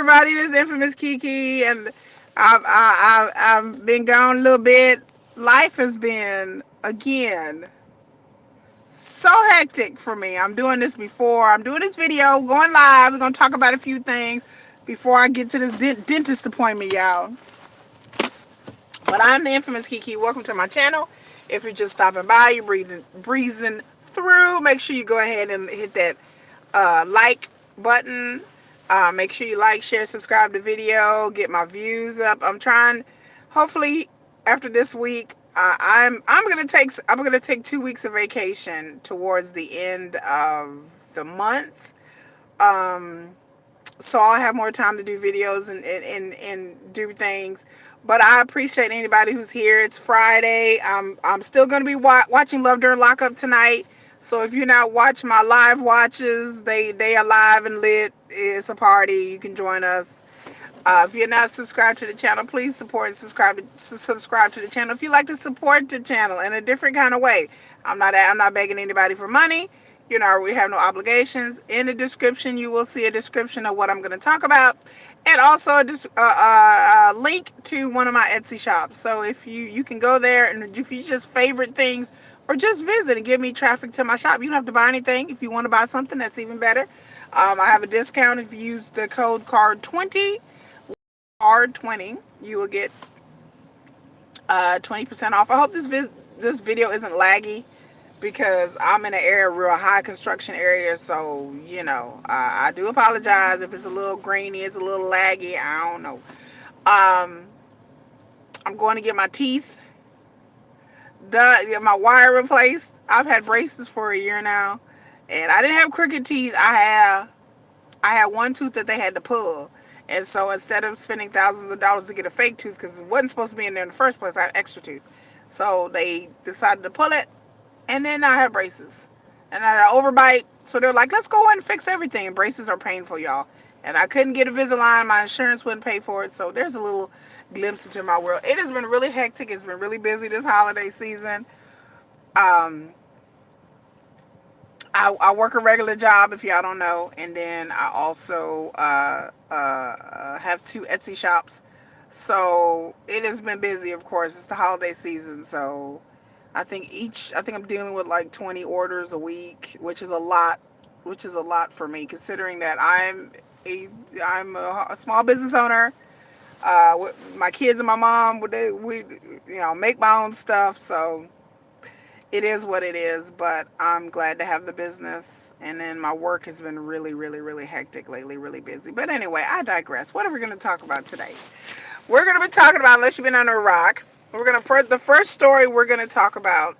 everybody? This is Infamous Kiki, and I've been gone a little bit. Life has been again so hectic for me. I'm doing this before. I'm doing this video, going live. We're gonna talk about a few things before I get to this dentist appointment, y'all. But I'm the Infamous Kiki. Welcome to my channel. If you're just stopping by, you're breezing through. Make sure you go ahead and hit that like button. Make sure you like, share, subscribe to the video, get my views up. I'm trying, hopefully after this week, I'm gonna take 2 weeks of vacation towards the end of the month. So I'll have more time to do videos and do things. But I appreciate anybody who's here. It's Friday. I'm still gonna be watching Love During Lockup tonight. So if you're not watching my live watches, they are live and lit. It's a party. You can join us. If you're not subscribed to the channel, please support and subscribe to the channel. If you like to support the channel in a different kind of way, I'm not begging anybody for money. You know, we have no obligations. In the description, you will see a description of what I'm going to talk about, and also a link to one of my Etsy shops. So if you can go there, and if you just favorite things or just visit and give me traffic to my shop, you don't have to buy anything. If you want to buy something, that's even better. I have a discount. If you use the code CARD20, you will get 20% off. I hope this video isn't laggy, because I'm in an area, real high construction area. So, you know, I do apologize if it's a little grainy, it's a little laggy. I don't know. I'm going to get my teeth done, get my wire replaced. I've had braces for a year now, and I didn't have crooked teeth. I had one tooth that they had to pull. And so instead of spending thousands of dollars to get a fake tooth, because it wasn't supposed to be in there in the first place, I have extra tooth. So they decided to pull it, and then I have braces. And I had an overbite, so they're like, let's go in and fix everything. Braces are painful, y'all. And I couldn't get a Invisalign. My insurance wouldn't pay for it. So there's a little glimpse into my world. It has been really hectic. It's been really busy this holiday season. I work a regular job, if y'all don't know, and then I also have 2 Etsy shops. So it has been busy, of course. It's the holiday season, so I think I'm dealing with like 20 orders a week, which is a lot for me, considering that I'm a small business owner. With my kids and my mom, we make my own stuff, so it is what it is. But I'm glad to have the business, and then my work has been really, really, really hectic lately, really busy. But anyway, I digress. What are we going to talk about today? We're going to be talking about, unless you've been under a rock, the first story we're going to talk about,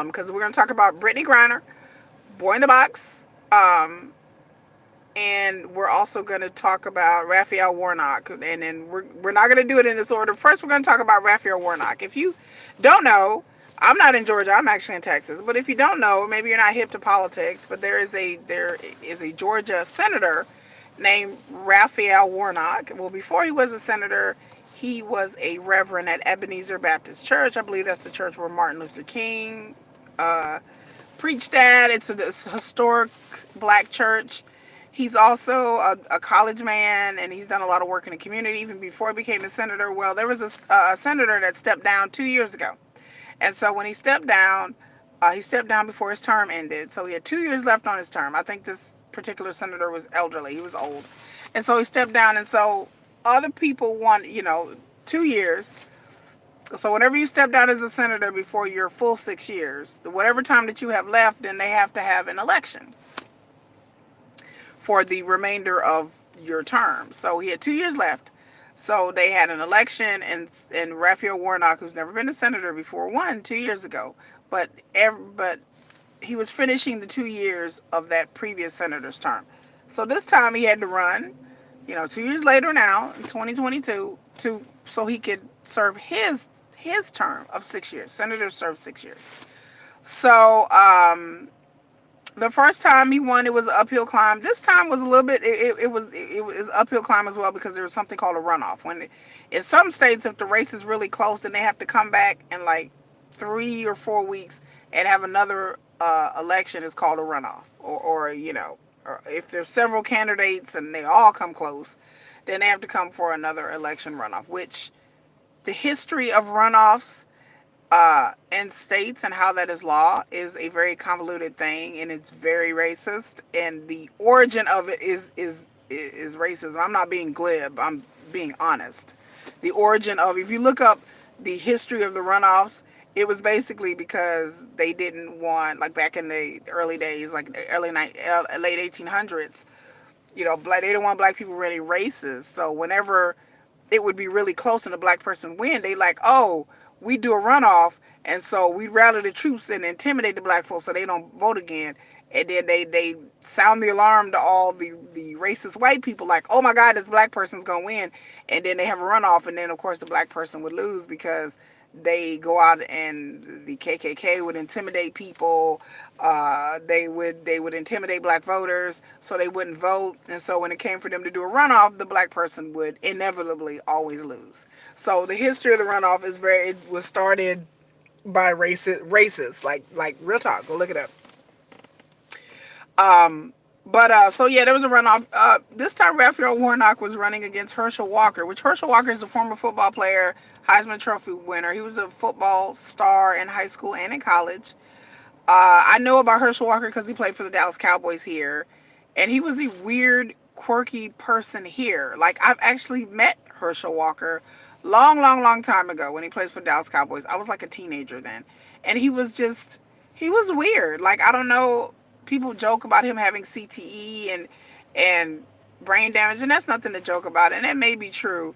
because we're going to talk about Brittney Griner, Boy in the Box, and we're also going to talk about Raphael Warnock, and then we're not going to do it in this order. First, we're going to talk about Raphael Warnock. If you don't know, I'm not in Georgia. I'm actually in Texas. But if you don't know, maybe you're not hip to politics, but there is a Georgia senator named Raphael Warnock. Well, before he was a senator, he was a reverend at Ebenezer Baptist Church. I believe that's the church where Martin Luther King preached at. It's a historic black church. He's also a college man, and he's done a lot of work in the community even before he became a senator. Well, there was a senator that stepped down 2 years ago. And so when he stepped down before his term ended. So he had 2 years left on his term. I think this particular senator was elderly. He was old. And so he stepped down. And so other people want, 2 years. So whenever you step down as a senator before your full 6 years, whatever time that you have left, then they have to have an election for the remainder of your term. So he had 2 years left. So they had an election, and Raphael Warnock, who's never been a senator before, won 2 years ago. But he was finishing the 2 years of that previous senator's term. So this time he had to run, 2 years later now, in 2022, so he could serve his term of 6 years. Senators serve 6 years. So the first time he won, it was an uphill climb. This time was a little bit, it was uphill climb as well, because there was something called a runoff. In some states, if the race is really close, then they have to come back in like 3 or 4 weeks and have another election. Is called a runoff, or or if there's several candidates and they all come close, then they have to come for another election runoff, which the history of runoffs in states and how that is law is a very convoluted thing, and it's very racist, and the origin of it is racism. I'm not being glib, I'm being honest. The origin of, if you look up the history of the runoffs, it was basically because they didn't want, like back in the early days, like the late 1800s, they didn't want black people really racist. So whenever it would be really close and a black person win, they like, oh, we do a runoff, and so we rally the troops and intimidate the black folks so they don't vote again. And then they sound the alarm to all the racist white people, like, oh my God, this black person's gonna win. And then they have a runoff, and then of course the black person would lose because they go out and the KKK would intimidate people. They would intimidate black voters so they wouldn't vote. And so when it came for them to do a runoff, the black person would inevitably always lose. So the history of the runoff it was started by racists, like real talk. Go look it up. So yeah, there was a runoff. This time Raphael Warnock was running against Herschel Walker, which Herschel Walker is a former football player, Heisman Trophy winner. He was a football star in high school and in college. I know about Herschel Walker because he played for the Dallas Cowboys here, and he was a weird, quirky person here. Like, I've actually met Herschel Walker long time ago when he plays for Dallas Cowboys. I was like a teenager then, and he was weird. Like, I don't know. People joke about him having CTE and brain damage, and that's nothing to joke about, and that may be true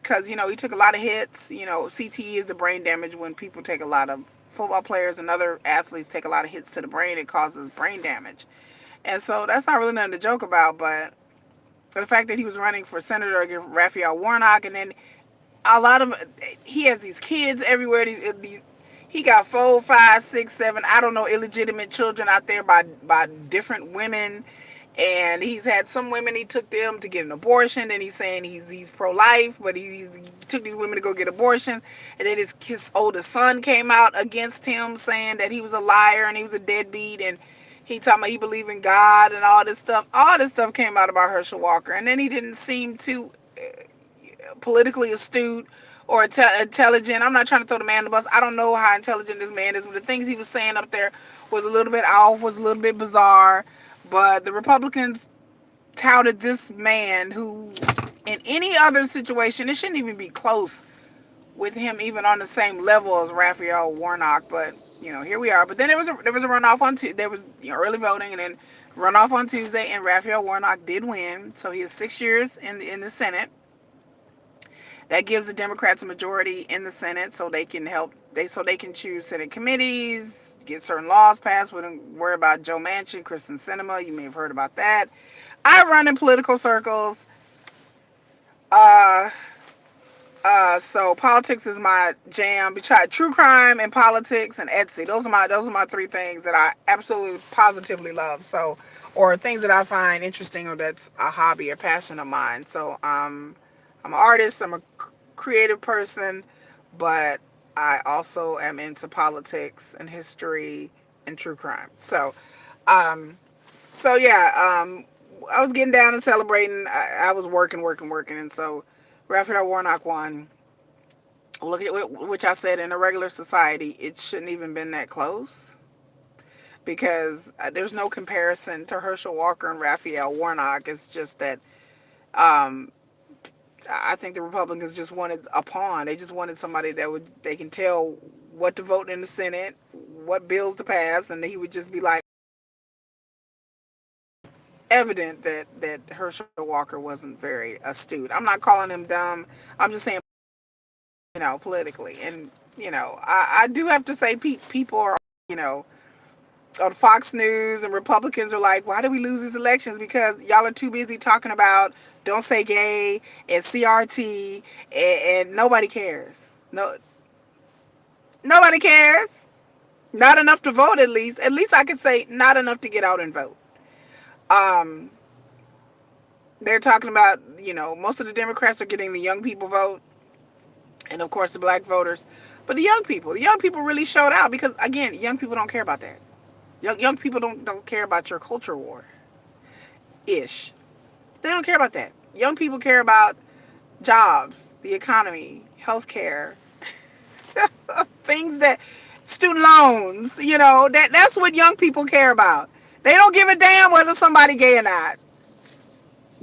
because he took a lot of hits. CTE is the brain damage when people take a lot of football players and other athletes take a lot of hits to the brain. It causes brain damage, and so that's not really nothing to joke about. But the fact that he was running for senator against Raphael Warnock, and then he has these kids everywhere. He got 4, 5, 6, 7, I don't know, illegitimate children out there by different women. And he's had some women, he took them to get an abortion. And he's saying he's pro-life, but he took these women to go get abortions. And then his oldest son came out against him, saying that he was a liar and he was a deadbeat. And he talking about he believed in God and all this stuff. All this stuff came out about Herschel Walker. And then he didn't seem too politically astute or intelligent. I'm not trying to throw the man on the bus. I don't know how intelligent this man is, but the things he was saying up there was a little bit off, was a little bit bizarre. But the Republicans touted this man who, in any other situation, it shouldn't even be close with him, even on the same level as Raphael Warnock. But here we are. But then there was a runoff on Tuesday. There was early voting, and then runoff on Tuesday, and Raphael Warnock did win. So he has 6 years in the Senate. That gives the Democrats a majority in the Senate, so they can choose Senate committees, get certain laws passed. We don't worry about Joe Manchin, Kristen Sinema. You may have heard about that. I run in political circles, so politics is my jam. We try true crime and politics and Etsy. Those are my 3 things that I absolutely positively love. So, or things that I find interesting, or that's a hobby or passion of mine. So, I'm an artist, I'm a creative person, but I also am into politics and history and true crime. So yeah, I was getting down and celebrating. I was working, and so Raphael Warnock won. Look at which I said, in a regular society, it shouldn't even been that close, because there's no comparison to Herschel Walker and Raphael Warnock. It's just that I think the Republicans just wanted a pawn. They just wanted somebody they can tell what to vote in the Senate, what bills to pass, and he would just be like, evident that Herschel Walker wasn't very astute. I'm not calling him dumb. I'm just saying, politically. And, I do have to say people are, on Fox News, and Republicans are like, why do we lose these elections? Because y'all are too busy talking about don't say gay and CRT, and nobody cares. Nobody cares. Not enough to vote, at least. At least I could say not enough to get out and vote. They're talking about, most of the Democrats are getting the young people vote, and of course the black voters. But the young people really showed out, because again, young people don't care about that. Young people don't care about your culture war. ish. They don't care about that. Young people care about jobs, the economy, healthcare, things that student loans, that's what young people care about. They don't give a damn whether somebody gay or not.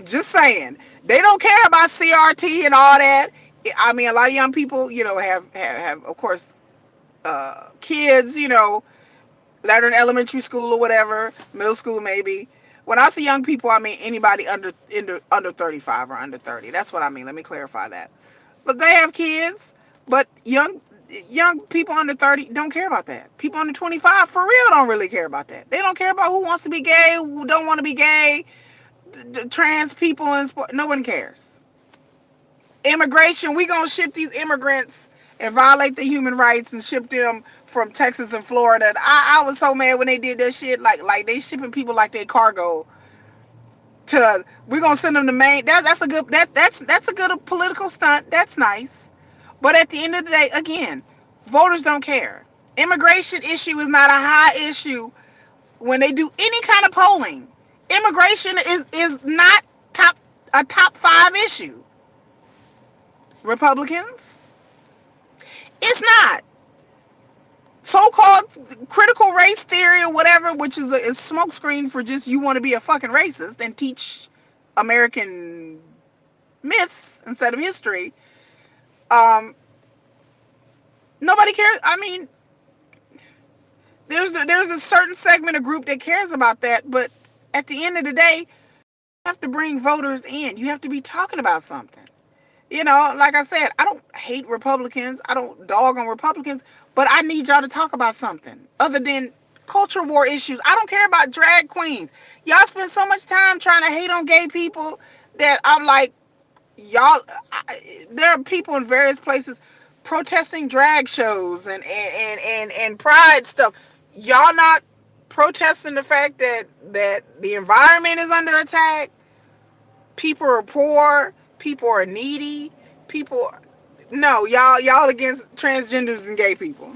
Just saying. They don't care about CRT and all that. I mean, a lot of young people, have of course, kids, that are in elementary school or whatever, middle school maybe. When I say young people, I mean anybody under 35 or under 30. That's what I mean. Let me clarify that. But they have kids, but young people under 30 don't care about that. People under 25 for real don't really care about that. They don't care about who wants to be gay, who don't want to be gay, trans people and sport. No one cares. Immigration, we gonna ship these immigrants and violate their human rights and ship them from Texas and Florida. I was so mad when they did that shit. Like they shipping people like they cargo. We're gonna send them to Maine. That's a good political stunt. That's nice. But at the end of the day, again, voters don't care. Immigration issue is not a high issue when they do any kind of polling. Immigration is not a top 5 issue. Republicans, it's not. So-called critical race theory or whatever, which is a smokescreen for just you want to be a fucking racist and teach American myths instead of history. Nobody cares. I mean, there's a certain segment of group that cares about that, but at the end of the day, you have to bring voters in. You have to be talking about something. Like I said, I don't hate Republicans. I don't dog on Republicans, but I need y'all to talk about something other than culture war issues. I don't care about drag queens. Y'all spend so much time trying to hate on gay people that I'm like, there are people in various places protesting drag shows and pride stuff. Y'all not protesting the fact that the environment is under attack. People are poor. People are needy. No, y'all against transgenders and gay people.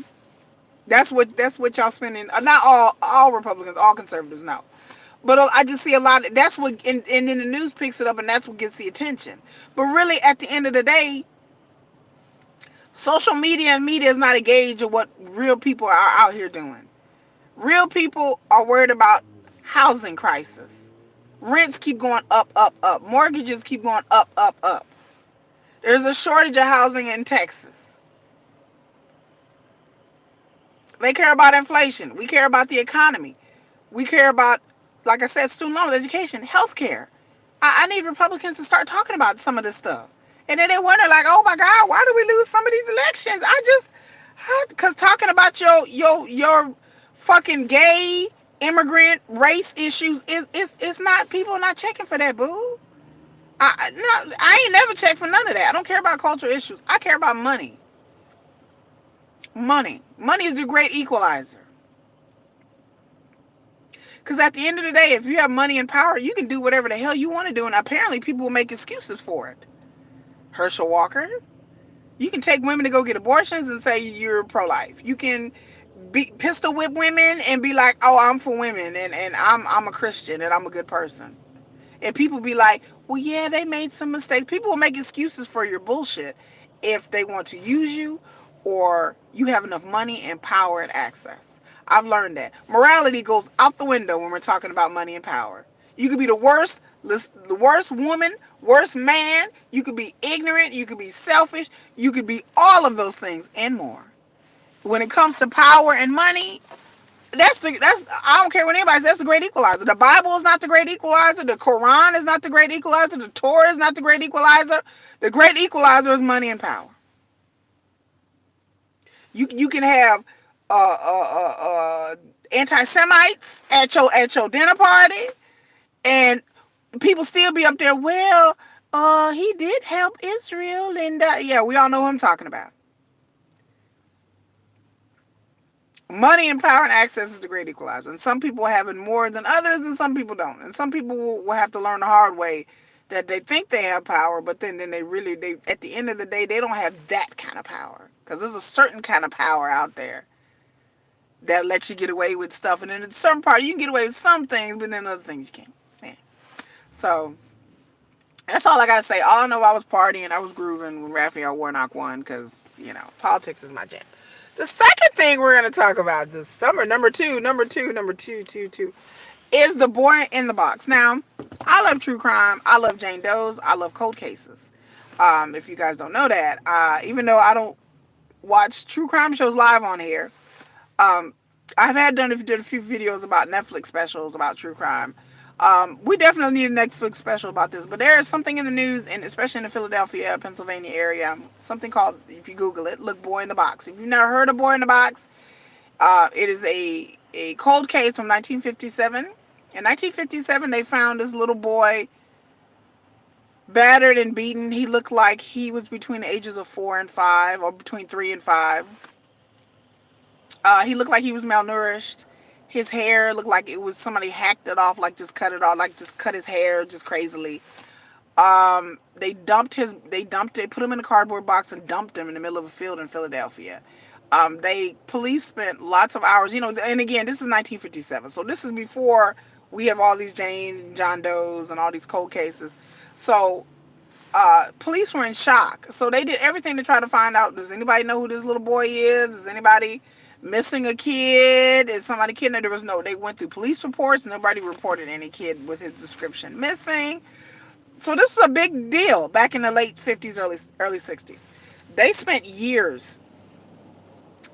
That's what y'all spending. Not all Republicans, all conservatives, no. But I just see a lot. That's what, and then the news picks it up, and that's what gets the attention. But really, at the end of the day, social media and media is not a gauge of what real people are out here doing. Real people are worried about housing crisis. Rents keep going up, up, up. Mortgages keep going up, up, up. There's a shortage of housing in Texas. They care about inflation. We care about the economy. We care about, like I said, student loans, education, healthcare. I need Republicans to start talking about some of this stuff. And then they wonder, like, oh my God, why do we lose some of these elections? Because talking about your fucking gay immigrant race issues is not, people are not checking for that, boo. I ain't never checked for none of that. I don't care about cultural issues. I care about money. Money is the great equalizer. Because at the end of the day, if you have money and power, you can do whatever the hell you want to do, and apparently people will make excuses for it. Herschel Walker, you can take women to go get abortions and say you're pro-life. You can pistol whip women and be like, oh, I'm for women, and I'm a Christian and I'm a good person. And people be like, well, yeah, they made some mistakes. People will make excuses for your bullshit if they want to use you or you have enough money and power and access. I've learned that. Morality goes out the window when we're talking about money and power. You could be the worst woman, worst man. You could be ignorant. You could be selfish. You could be all of those things and more. When it comes to power and money, I don't care what anybody says, that's the great equalizer. The Bible is not the great equalizer. The Quran is not the great equalizer. The Torah is not the great equalizer. The great equalizer is money and power. You can have anti-Semites at your dinner party, and people still be up there. Well, he did help Israel, and yeah, we all know who I'm talking about. Money and power and access is the great equalizer. And some people have it more than others, and some people don't. And some people will have to learn the hard way that they think they have power, but then they at the end of the day, they don't have that kind of power. Because there's a certain kind of power out there that lets you get away with stuff. And in a certain part, you can get away with some things, but then other things you can't. Yeah. So that's all I gotta say. All I know, I was partying, I was grooving when Raphael Warnock won, because politics is my jam. The second thing we're gonna talk about this summer, number two, is The Boy in the Box. Now, I love true crime. I love Jane Doe's. I love cold cases. If you guys don't know that, even though I don't watch true crime shows live on here, I've done a few videos about Netflix specials about true crime. We definitely need a Netflix special about this, but there is something in the news, and especially in the Philadelphia, Pennsylvania area, something called, if you Google it, look, Boy in the Box. If you've never heard of Boy in the Box, it is a cold case from 1957. In 1957, they found this little boy battered and beaten. He looked like he was between the ages of 4 and 5, or between 3 and 5. He looked like he was malnourished. His hair looked like it was somebody hacked it off, like just cut it off, like just cut his hair just crazily. They put him in a cardboard box and dumped him in the middle of a field in Philadelphia. Police spent lots of hours, and again, this is 1957, so this is before we have all these Jane and John Does and all these cold cases. So, police were in shock. So they did everything to try to find out, does anybody know who this little boy is? Is anybody missing a kid? Is somebody kidnapped? They went through police reports. Nobody reported any kid with his description missing. So this was a big deal back in the late 50s, early 60s. They spent years,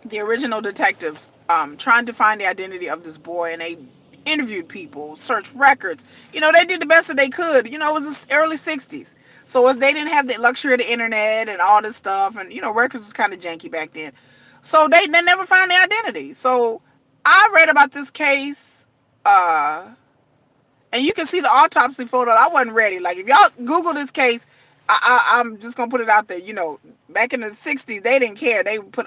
the original detectives, trying to find the identity of this boy, and they interviewed people, searched records. They did the best that they could. It was the early 60s. So they didn't have the luxury of the internet and all this stuff, and records was kind of janky back then. So they never found the identity. So I read about this case, and you can see the autopsy photo. I wasn't ready. Like, if y'all Google this case, I'm just gonna put it out there. Back in the 60s, they didn't care. They put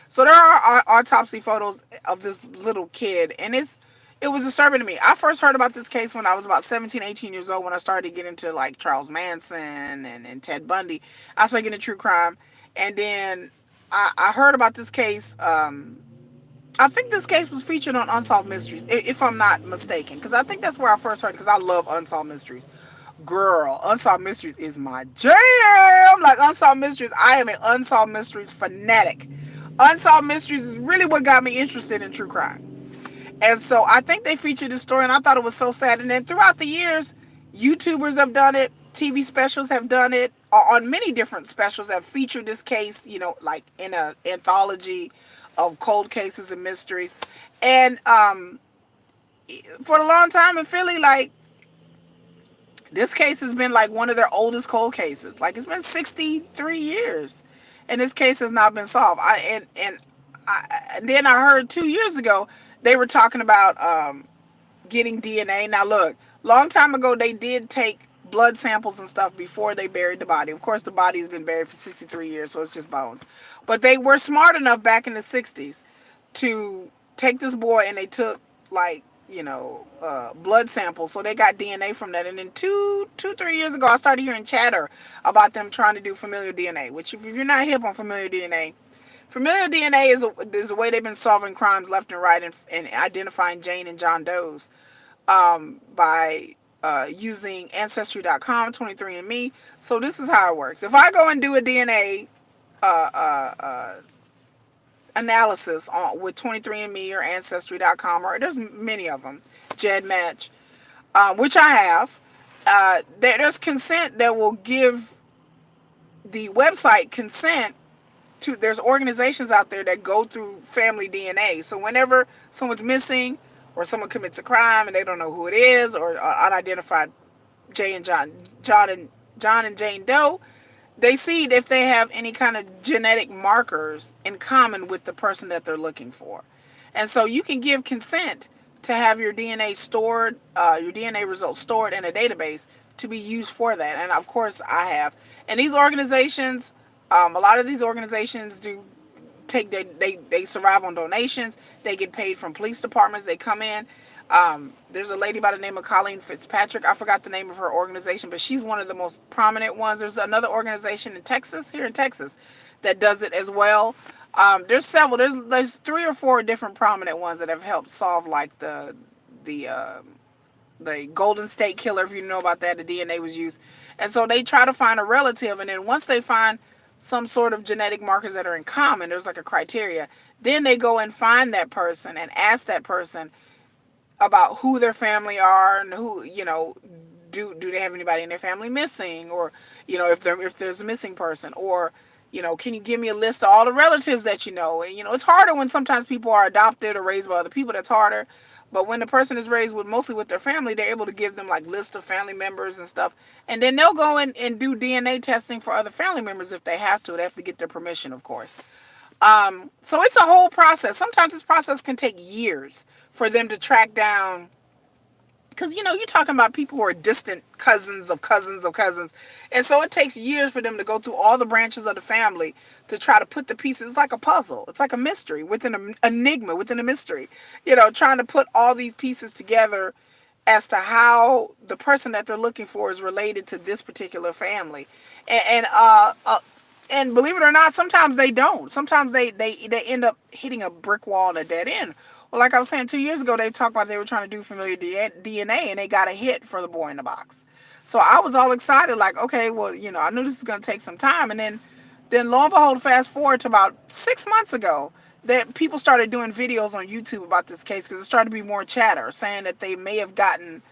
so there are autopsy photos of this little kid, and it was disturbing to me. I first heard about this case when I was about 17, 18 years old, when I started getting into like Charles Manson and Ted Bundy. I started getting true crime, and then I heard about this case. I think this case was featured on Unsolved Mysteries, if I'm not mistaken, because I think that's where I first heard it, because I love Unsolved Mysteries. Girl, Unsolved Mysteries is my jam. Like, Unsolved Mysteries, I am an Unsolved Mysteries fanatic. Unsolved Mysteries is really what got me interested in true crime. And so I think they featured this story, and I thought it was so sad. And then throughout the years, YouTubers have done it, TV specials have done it, on many different specials have featured this case, like in an anthology of cold cases and mysteries. And for a long time in Philly, like, this case has been like one of their oldest cold cases. Like, it's been 63 years, and this case has not been solved. And then I heard 2 years ago they were talking about getting DNA. Now look, long time ago they did take blood samples and stuff before they buried the body. Of course, the body has been buried for 63 years, so it's just bones. But they were smart enough back in the 60s to take this boy, and they took like blood samples, so they got DNA from that. And then 3 years ago, I started hearing chatter about them trying to do familial DNA. Which, if you're not hip on familial DNA is a way they've been solving crimes left and right, and identifying Jane and John Does by using Ancestry.com, 23andMe. So this is how it works. If I go and do a DNA analysis with 23andMe or Ancestry.com, or there's many of them, GEDmatch, which I have, there's consent that will give the website consent to, there's organizations out there that go through family DNA. So whenever someone's missing, or someone commits a crime and they don't know who it is, or unidentified John and Jane Doe, they see if they have any kind of genetic markers in common with the person that they're looking for. And so you can give consent to have your DNA stored, your DNA results stored in a database to be used for that. And of course I have. And these organizations, a lot of these organizations do take, they survive on donations. They get paid from police departments. They come in. There's a lady by the name of Colleen Fitzpatrick. I forgot the name of her organization, but she's one of the most prominent ones. There's another organization in Texas, that does it as well. There's several. There's 3 or 4 different prominent ones that have helped solve like the the Golden State Killer, if you know about that, the DNA was used. And so they try to find a relative, and then once they find some sort of genetic markers that are in common, there's like a criteria, then they go and find that person and ask that person about who their family are and who, do they have anybody in their family missing, or if there's a missing person, or can you give me a list of all the relatives that you know. And it's harder when sometimes people are adopted or raised by other people. That's harder. But when the person is raised with mostly with their family, they're able to give them like lists of family members and stuff, and then they'll go in and do DNA testing for other family members if they have to. They have to get their permission, of course. So it's a whole process. Sometimes this process can take years for them to track down, because you're talking about people who are distant cousins of cousins of cousins, and so it takes years for them to go through all the branches of the family to try to put the pieces. It's like a puzzle. It's like a mystery within an enigma within a mystery. Trying to put all these pieces together as to how the person that they're looking for is related to this particular family, and believe it or not, sometimes they don't. Sometimes they end up hitting a brick wall and a dead end. Well, like I was saying, 2 years ago, they talked about they were trying to do familiar DNA, and they got a hit for the boy in the box. So I was all excited, like, okay, well, I knew this was going to take some time. And then lo and behold, fast forward to about 6 months ago, that people started doing videos on YouTube about this case, because it started to be more chatter saying that they may have gotten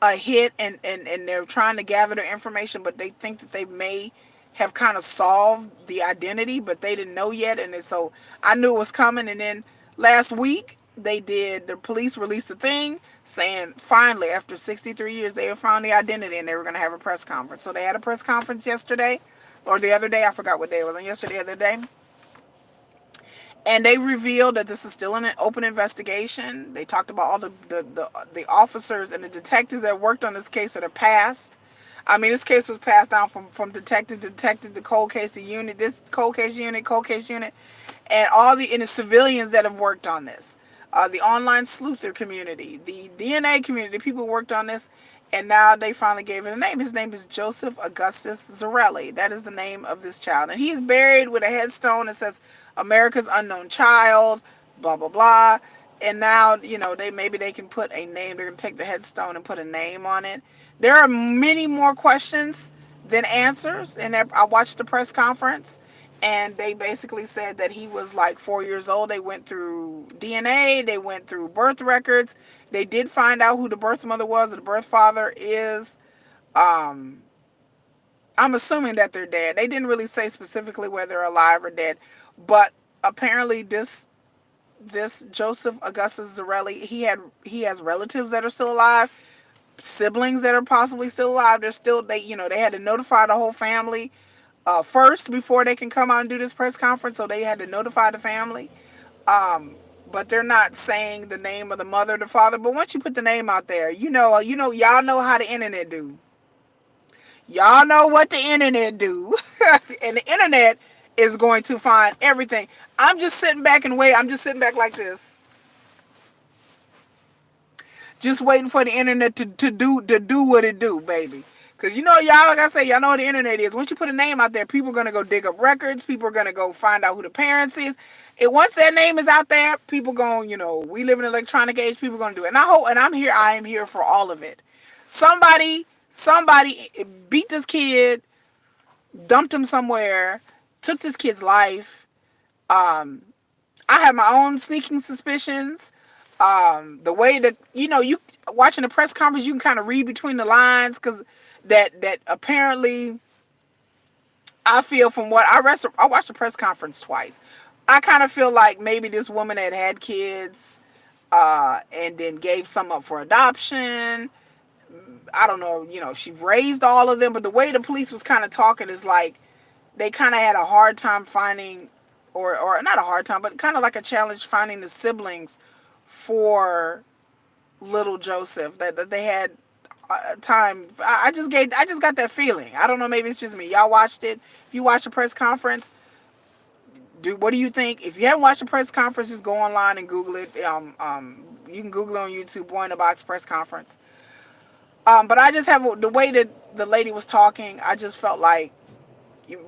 a hit, and they're trying to gather their information, but they think that they may have kind of solved the identity, but they didn't know yet. And so I knew it was coming. And then last week, the police released a thing saying finally, after 63 years, they have found the identity, and they were going to have a press conference. So they had a press conference yesterday, or the other day, I forgot what day it was, yesterday or the other day. And they revealed that this is still an open investigation. They talked about all the officers and the detectives that worked on this case that are passed. I mean, this case was passed down from detective to detective, the cold case, the unit, this cold case unit, and and the civilians that have worked on this. The online sleuther community, the DNA community, the people who worked on this, and now they finally gave it a name. His name is Joseph Augustus Zarelli. That is the name of this child. And he's buried with a headstone that says America's Unknown Child, blah, blah, blah. And now, maybe they can put a name. They're going to take the headstone and put a name on it. There are many more questions than answers. And I watched the press conference, and they basically said that he was like 4 years old. They went through DNA. They went through birth records. They did find out who the birth mother was, or the birth father is. I'm assuming that they're dead. They didn't really say specifically whether they're alive or dead. But apparently this Joseph Augustus Zarelli, he has relatives that are still alive, siblings that are possibly still alive. They had to notify the whole family first before they can come out and do this press conference. So they had to notify the family. But they're not saying the name of the mother or the father. But once you put the name out there, y'all know how the internet do. Y'all know what the internet do. And the internet is going to find everything. I'm just sitting back and wait. I'm just sitting back like this, just waiting for the internet to do what it do, baby. Because y'all, like I say, y'all know what the internet is. Once you put a name out there, people are going to go dig up records. People are going to go find out who the parents is. And once their name is out there, people going, we live in an electronic age, people are going to do it. And I am here for all of it. Somebody beat this kid, dumped him somewhere, took this kid's life. I have my own sneaking suspicions. The way that, you watching the press conference, you can kind of read between the lines, because that apparently, I feel from what I watched the press conference twice. I kind of feel like maybe this woman had kids, and then gave some up for adoption. I don't know, she raised all of them, but the way the police was kind of talking is like they kind of had a hard time finding, or not a hard time, but kind of like a challenge finding the siblings for little Joseph, that they had time. I just got that feeling. I don't know, maybe it's just me. Y'all watched it. If you watched the press conference, what do you think? If you haven't watched the press conference, just go online and Google it. You can Google it on YouTube, Boy in the Box press conference. But I just have the way that the lady was talking, I just felt like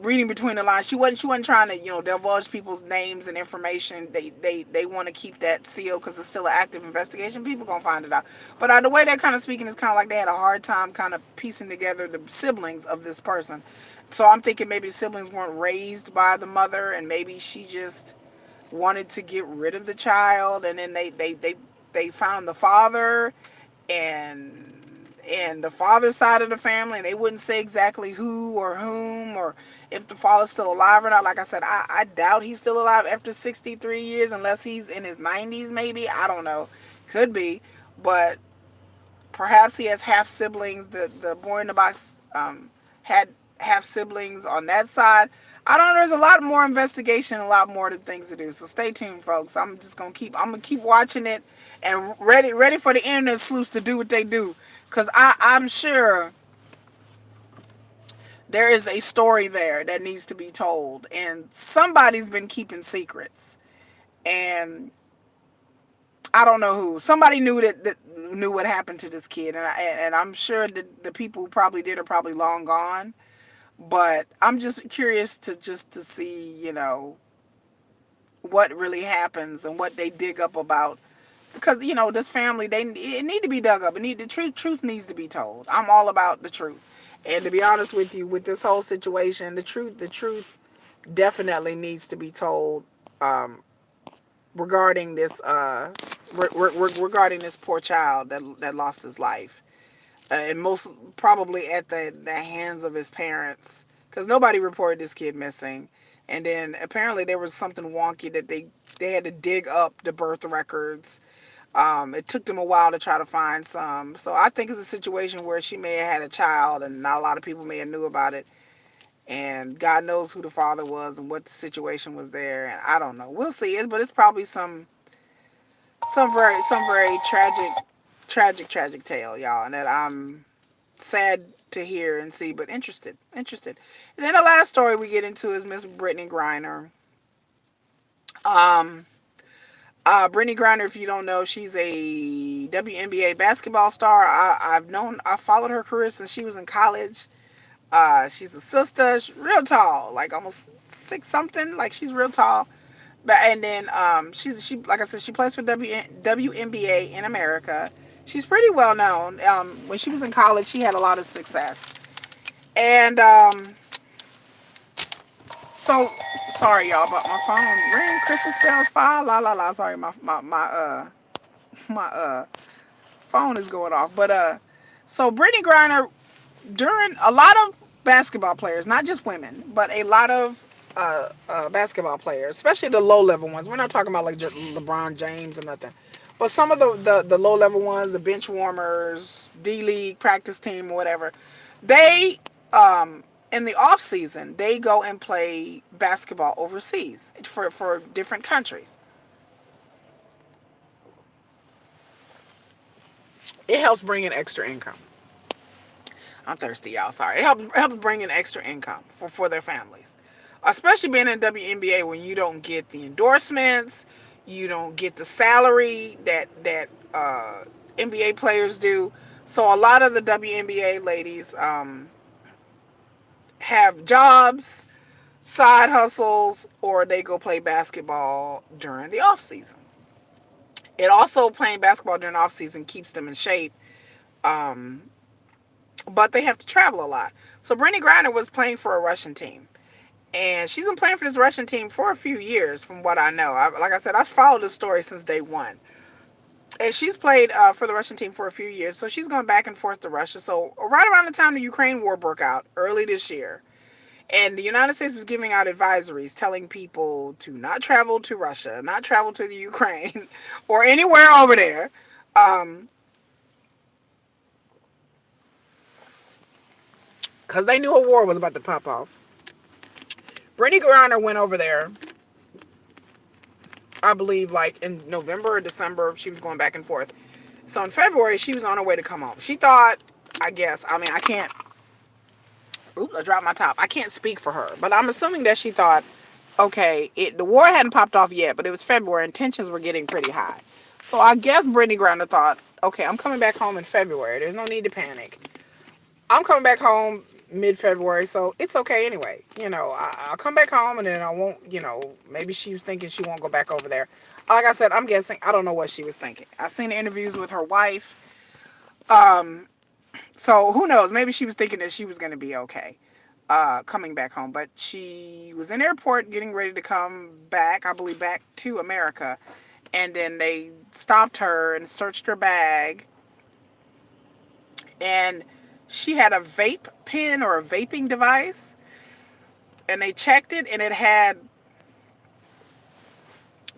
reading between the lines, she wasn't trying to, divulge people's names and information. They want to keep that sealed because it's still an active investigation. People gonna find it out. But the way they're kind of speaking is kind of like they had a hard time kind of piecing together the siblings of this person. So I'm thinking maybe the siblings weren't raised by the mother, and maybe she just wanted to get rid of the child, and then they found the father, and the father's side of the family, and they wouldn't say exactly who or whom, or if the father's still alive or not. Like I said, I doubt he's still alive after 63 years, unless he's in his 90s maybe. I don't know. Could be. But perhaps he has half siblings. The boy in the box had half siblings on that side. I don't know. There's a lot more investigation, a lot more things to do. So stay tuned, folks. I'm gonna keep watching it, and ready for the internet sleuths to do what they do. Because I'm sure there is a story there that needs to be told. And somebody's been keeping secrets. And I don't know who. Somebody knew that knew what happened to this kid. And I'm sure that the people who probably did are probably long gone. But I'm just curious to see, what really happens and what they dig up about. Because, this family, it need to be dug up. The truth needs to be told. I'm all about the truth. And to be honest with you, with this whole situation, the truth definitely needs to be told, regarding this regarding this poor child that lost his life. And most probably at the hands of his parents. Because nobody reported this kid missing. And then apparently there was something wonky that they had to dig up the birth records. It took them a while to try to find some. So I think it's a situation where she may have had a child and not a lot of people may have knew about it. And God knows who the father was and what the situation was there. And I don't know. We'll see it, but it's probably some very tragic tale, y'all. And that I'm sad to hear and see, but interested. And then the last story we get into is Miss Brittney Griner. Brittney Griner, if you don't know, she's a WNBA basketball star. I followed her career since she was in college. She's a sister. She's real tall, like almost 6 something. Like she's real tall. And then she like I said, she plays for WNBA in America. She's pretty well known. When she was in college, she had a lot of success. And so sorry y'all, but my phone ring. Christmas bells, fire, la la la. Sorry, my phone is going off. But so Brittney Griner, during a lot of basketball players, not just women, but a lot of basketball players, especially the low level ones. We're not talking about like just LeBron James or nothing, but some of the low level ones, the bench warmers, D League practice team, or whatever. They in the off season they go and play basketball overseas for different countries. It helps bring in extra income. I'm thirsty, y'all. Sorry. It helps bring in extra income for their families. Especially being in WNBA, when you don't get the endorsements, you don't get the salary that NBA players do. So a lot of the WNBA ladies have jobs, side hustles, or they go play basketball during the off season. It also, playing basketball during the off season keeps them in shape. But they have to travel a lot. So Brittney Griner was playing for a Russian team. And she's been playing for this Russian team for a few years, from what I know. Like I said, I've followed this story since day one. And she's played for the Russian team for a few years. So she's gone back and forth to Russia. So right around the time the Ukraine war broke out, early this year, and the United States was giving out advisories telling people to not travel to Russia, not travel to the Ukraine, or anywhere over there. Because they knew a war was about to pop off. Brittney Griner went over there, I believe, like in November or December. She was going back and forth. So in February, she was on her way to come home. She thought, I can't, oops, I dropped my top. I can't speak for her, but I'm assuming that she thought, okay, the war hadn't popped off yet, but it was February and tensions were getting pretty high. So I guess Brittney Griner thought, okay, I'm coming back home in February. There's no need to panic. I'm coming back home mid-February, so it's okay anyway. I'll come back home and then I won't, maybe she was thinking she won't go back over there. Like I said, I'm guessing. I don't know what she was thinking. I've seen interviews with her wife. Um, so who knows? Maybe she was thinking that she was going to be okay coming back home. But she was in the airport getting ready to come back, I believe, back to America. And then they stopped her and searched her bag. And she had a vape pen or a vaping device. And they checked it, and it had,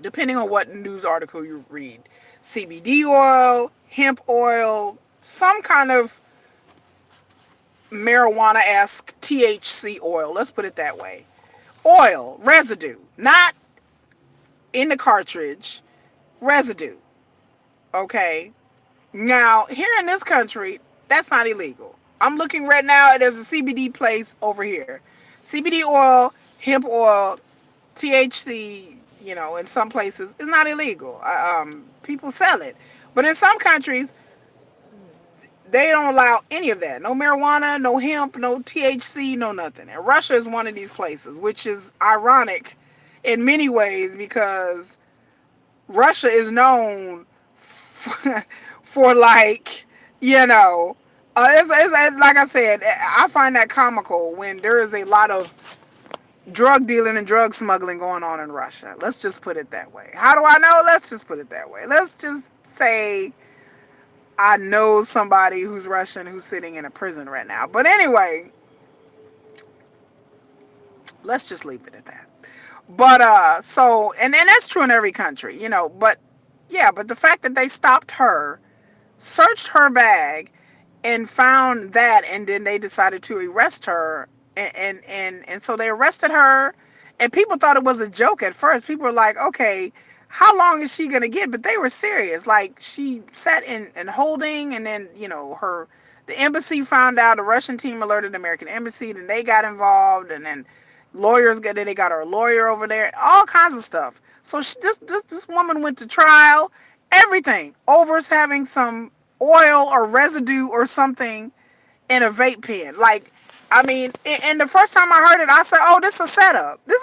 depending on what news article you read, CBD oil, hemp oil, some kind of marijuana-esque THC oil. Let's put it that way. Oil, residue, not in the cartridge, residue. Okay? Now, here in this country, that's not illegal. I'm looking right now, there's a CBD place over here. CBD oil, hemp oil, THC, in some places, is not illegal. People sell it. But in some countries, they don't allow any of that. No marijuana, no hemp, no THC, no nothing. And Russia is one of these places, which is ironic in many ways because Russia is known for like, it's like I said, I find that comical when there is a lot of drug dealing and drug smuggling going on in Russia. Let's just put it that way. How do I know? Let's just put it that way. Let's just say I know somebody who's Russian who's sitting in a prison right now. But anyway, let's just leave it at that. But so and that's true in every country, but yeah, but the fact that they stopped her, searched her bag, and found that, and then they decided to arrest her, and so they arrested her, and people thought it was a joke at first. People were like, okay, how long is she gonna get? But they were serious. Like, she sat in holding, and then the embassy found out. The Russian team alerted the American embassy, then they got involved, and then they got her a lawyer over there, all kinds of stuff. So this woman went to trial, everything over having some oil or residue or something in a vape pen. Like, I mean, and the first time I heard it, I said, "Oh, this is a setup. This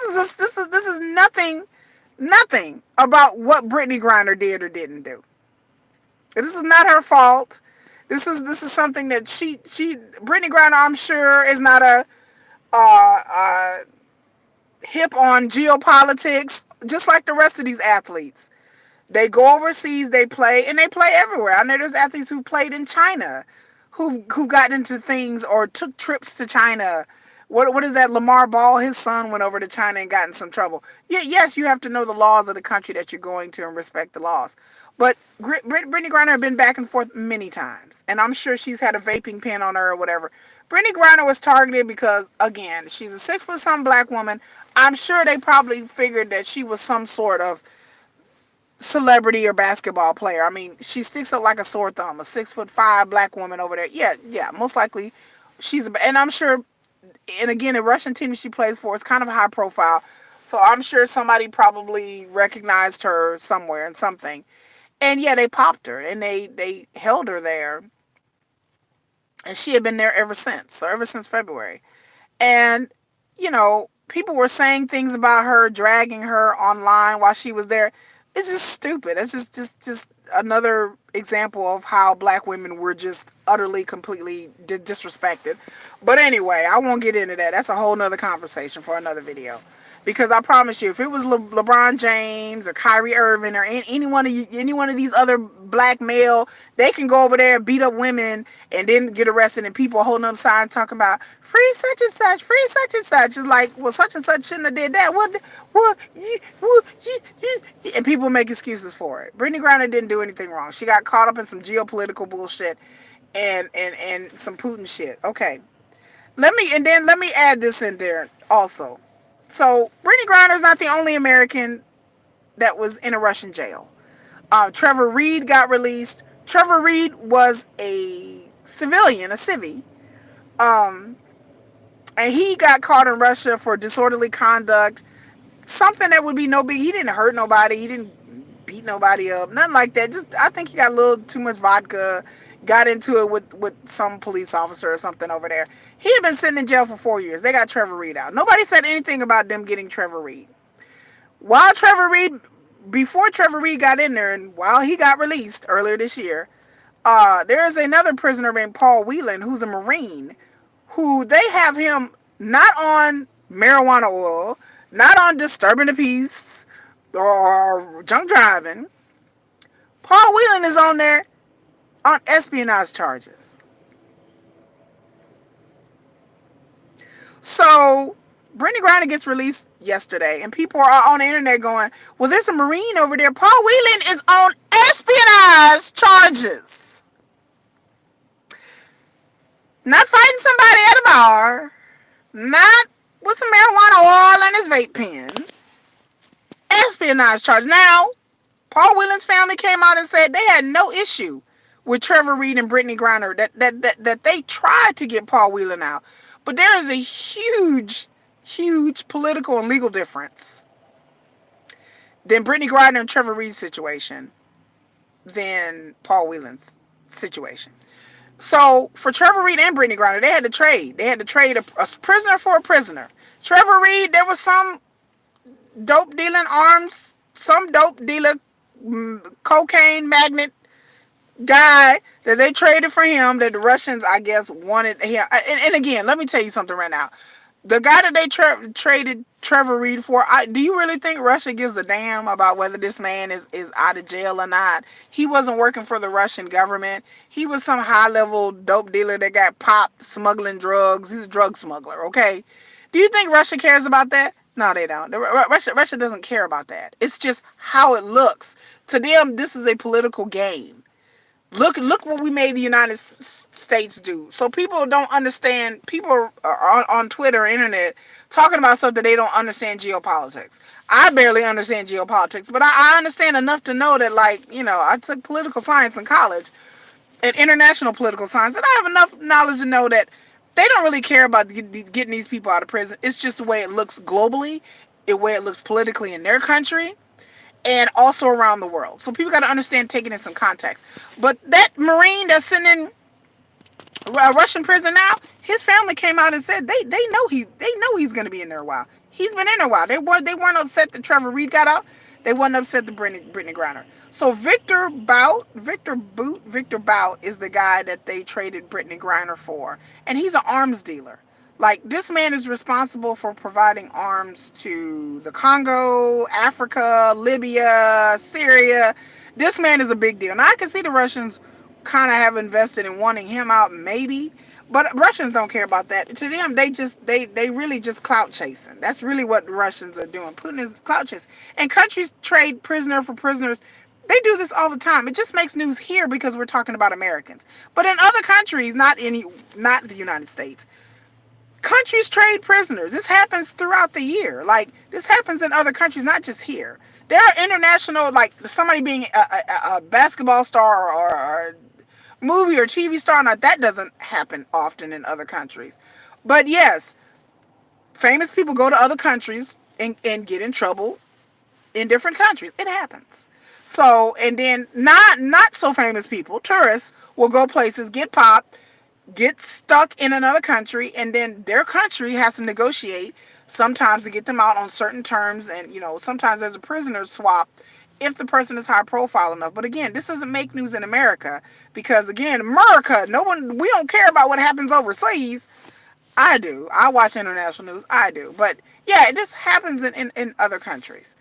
is nothing about what Brittney Griner did or didn't do. This is not her fault. This is something that Brittney Griner, I'm sure, is not a hip on geopolitics, just like the rest of these athletes. They go overseas, they play, and they play everywhere. I know there's athletes who played in China, who got into things or took trips to China. What is that? Lamar Ball, his son went over to China and got in some trouble. Yeah, yes, you have to know the laws of the country that you're going to and respect the laws. But Brittney Griner had been back and forth many times, and I'm sure she's had a vaping pen on her or whatever. Brittney Griner was targeted because, again, she's a 6'7" black woman. I'm sure they probably figured that she was some sort of celebrity or basketball player. I mean, she sticks up like a sore thumb. A 6'5" black woman over there. Yeah, most likely and I'm sure. And again, the Russian team she plays for is kind of high profile, so I'm sure somebody probably recognized her somewhere and something. And yeah, they popped her and they held her there, and she had been there ever since. So ever since February, and people were saying things about her, dragging her online while she was there. It's just stupid. It's just another example of how black women were just utterly, completely disrespected. But anyway, I won't get into that. That's a whole nother conversation for another video. Because I promise you, if it was LeBron James or Kyrie Irving or any one of these other black male, they can go over there and beat up women and then get arrested, and people holding up signs talking about free such and such, free such and such. It's like, well, such and such shouldn't have did that. And people make excuses for it. Brittney Griner didn't do anything wrong. She got caught up in some geopolitical bullshit and some Putin shit. Okay. Let me add this in there also. So, Brittney Griner is not the only American that was in a Russian jail. Trevor Reed got released. Trevor Reed was a civilian, a civvy. And he got caught in Russia for disorderly conduct. Something that would be no big. He didn't hurt nobody. He didn't beat nobody up. Nothing like that. I think he got a little too much vodka got into it with some police officer or something over there. He had been sitting in jail for 4 years. They got Trevor Reed out. Nobody said anything about them getting Trevor Reed. While Trevor Reed, before Trevor Reed got in there, and while he got released earlier this year, there is another prisoner named Paul Whelan, who's a Marine, who they have him not on marijuana oil, not on disturbing the peace or drunk driving. Paul Whelan is on there on espionage charges. So Brittney Griner gets released yesterday, and people are on the internet going, well, there's a Marine over there. Paul Whelan is on espionage charges. Not fighting somebody at a bar, not with some marijuana oil in his vape pen. Espionage charge. Now, Paul Whelan's family came out and said they had no issue with Trevor Reed and Brittney Griner, that they tried to get Paul Whelan out. But there is a huge political and legal difference than Brittney Griner and Trevor Reed's situation than Paul Whelan's situation. So for Trevor Reed and Brittney Griner, they had to trade. They had to trade a prisoner for a prisoner. Trevor Reed, there was some dope dealing arms, some dope dealer cocaine magnet guy that they traded for him, that the Russians, I guess, wanted him. And again, let me tell you something right now. The guy that they traded Trevor Reed for, do you really think Russia gives a damn about whether this man is out of jail or not? He wasn't working for the Russian government. He was some high-level dope dealer that got popped smuggling drugs. He's a drug smuggler, okay? Do you think Russia cares about that? No, they don't. Russia doesn't care about that. It's just how it looks. To them, this is a political game. Look what we made the United States do. So people don't understand. People are on Twitter or internet talking about stuff that they don't understand geopolitics. I barely understand geopolitics, but I understand enough to know that, like, I took political science in college and international political science, and I have enough knowledge to know that they don't really care about getting these people out of prison. It's just the way it looks globally, the way it looks politically in their country, and also around the world. So people got to understand, taking in some context. But that Marine that's sitting in a Russian prison now, his family came out and said they know he's going to be in there a while. He's been in there a while. They weren't upset that Trevor Reed got out. They weren't upset that Brittney Griner. So Victor Bout is the guy that they traded Brittney Griner for, and he's an arms dealer. Like, this man is responsible for providing arms to the Congo, Africa, Libya, Syria. This man is a big deal. Now, I can see the Russians kind of have invested in wanting him out, maybe, but Russians don't care about that. To them, they really just clout chasing. That's really what the Russians are doing. Putin is clout chasing. And countries trade prisoner for prisoners. They do this all the time. It just makes news here because we're talking about Americans. But in other countries, not the United States, countries trade prisoners. This happens throughout the year. Like, this happens in other countries, not just here. There are international, like somebody being a basketball star or movie or TV star. Now, that doesn't happen often in other countries. But yes, famous people go to other countries and get in trouble in different countries. It happens. So, and then not so famous people, tourists, will go places, get popped, get stuck in another country, and then their country has to negotiate sometimes to get them out on certain terms. And sometimes there's a prisoner swap if the person is high profile enough. But again, this doesn't make news in America because, again, America, we don't care about what happens overseas. I do. I watch international news. I do. But yeah, this happens in other countries.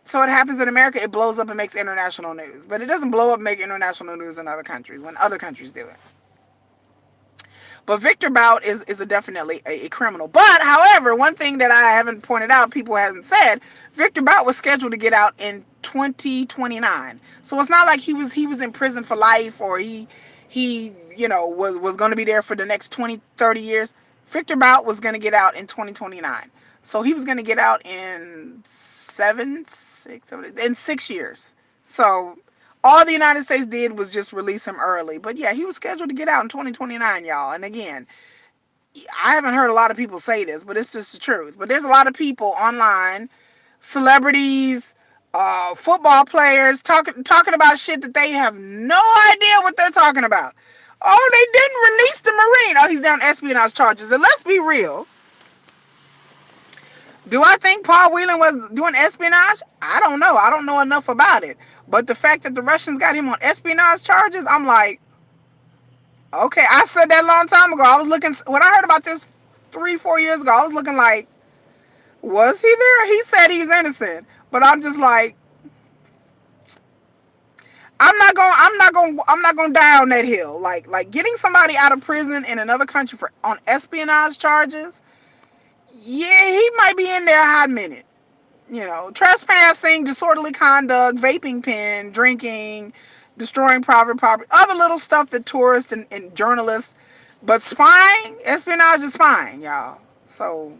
So it happens in America, it blows up and makes international news. But it doesn't blow up and make international news in other countries when other countries do it. But Victor Bout is definitely a criminal. But, however, one thing that I haven't pointed out, people haven't said, Victor Bout was scheduled to get out in 2029. So it's not like he was in prison for life, or he was going to be there for the next 20, 30 years. Victor Bout was going to get out in 2029. So he was going to get out in 6 years. So all the United States did was just release him early. But yeah, he was scheduled to get out in 2029, y'all. And again, I haven't heard a lot of people say this, but it's just the truth. But there's a lot of people online, celebrities, football players talking about shit that they have no idea what they're talking about. Oh, they didn't release the Marine. Oh, he's down espionage charges. And let's be real. Do I think Paul Whelan was doing espionage? I don't know. I don't know enough about it. But the fact that the Russians got him on espionage charges, I'm like, okay. I said that a long time ago. I was looking, when I heard about this 3-4 years ago, I was looking like, was he there? He said he's innocent. But I'm just like, I'm not going to die on that hill. Like getting somebody out of prison in another country for on espionage charges. Yeah, he might be in there a hot minute. You know, trespassing, disorderly conduct, vaping pen, drinking, destroying private property, other little stuff that tourists and journalists. But spying, espionage is spying, y'all. So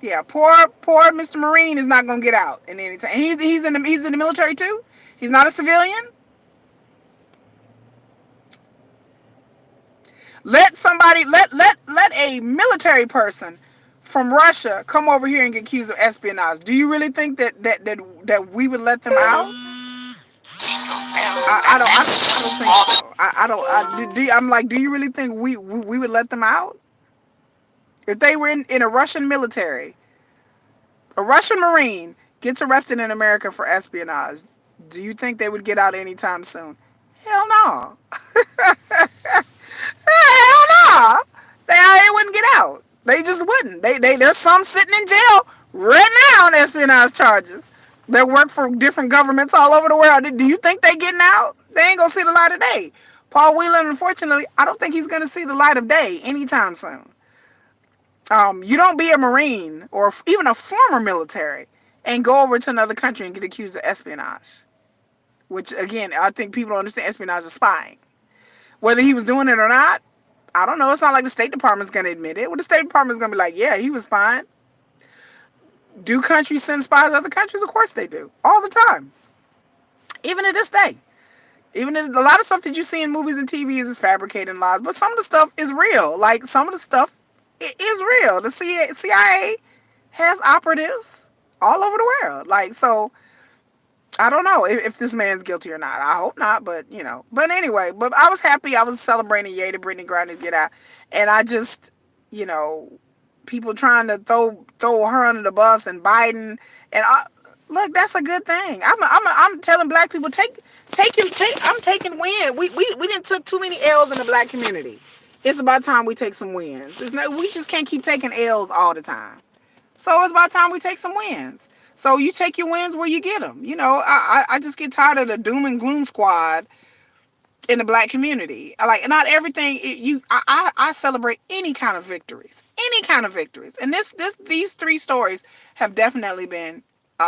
yeah, poor Mr. Marine is not gonna get out in any time. He's in the military too. He's not a civilian. Let a military person from Russia come over here and get accused of espionage. Do you really think that we would let them out? I don't think so. I'm like, do you really think we would let them out? If they were in a Russian military, a Russian Marine gets arrested in America for espionage, do you think they would get out anytime soon? Hell no. Hell no. They wouldn't get out. They just wouldn't. There's some sitting in jail right now on espionage charges that work for different governments all over the world. Do you think they getting out? They ain't gonna see the light of day. Paul Whelan, unfortunately, I don't think he's gonna see the light of day anytime soon. You don't be a Marine or even a former military and go over to another country and get accused of espionage. Which, again, I think people don't understand espionage is spying. Whether he was doing it or not, I don't know. It's not like the State Department's going to admit it. Well, the State Department's going to be like, yeah, he was spying. Do countries send spies to other countries? Of course they do. All the time. Even to this day. Even if a lot of stuff that you see in movies and TV is fabricated lies, but some of the stuff is real. Like, some of the stuff is real. The CIA has operatives all over the world. Like, so I don't know if this man's guilty or not. I hope not, but you know. But anyway, but I was happy. I was celebrating yay to Brittney Griner get out, and I just, you know, people trying to throw her under the bus and Biden, and look, that's a good thing. I'm telling black people take. I'm taking win. We didn't took too many L's in the black community. It's about time we take some wins. We just can't keep taking L's all the time. So it's about time we take some wins. So you take your wins where you get them. You know, I just get tired of the doom and gloom squad in the black community. Like, not everything. I celebrate any kind of victories. Any kind of victories. And these 3 stories have definitely been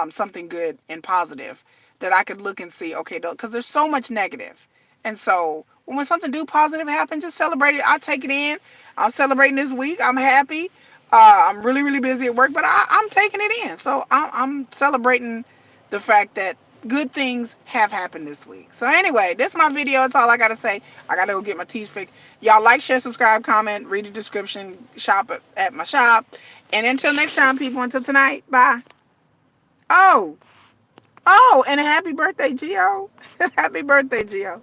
something good and positive that I could look and see. Okay, because there's so much negative. And so when something positive happen, just celebrate it. I take it in. I'm celebrating this week. I'm happy. I'm really, really busy at work, but I'm taking it in. So I'm celebrating the fact that good things have happened this week. So anyway, this is my video. That's all I got to say. I got to go get my teeth fixed. Y'all like, share, subscribe, comment, read the description, shop at my shop. And until next time, people, until tonight, bye. Oh, and a happy birthday, Gio. Happy birthday, Gio.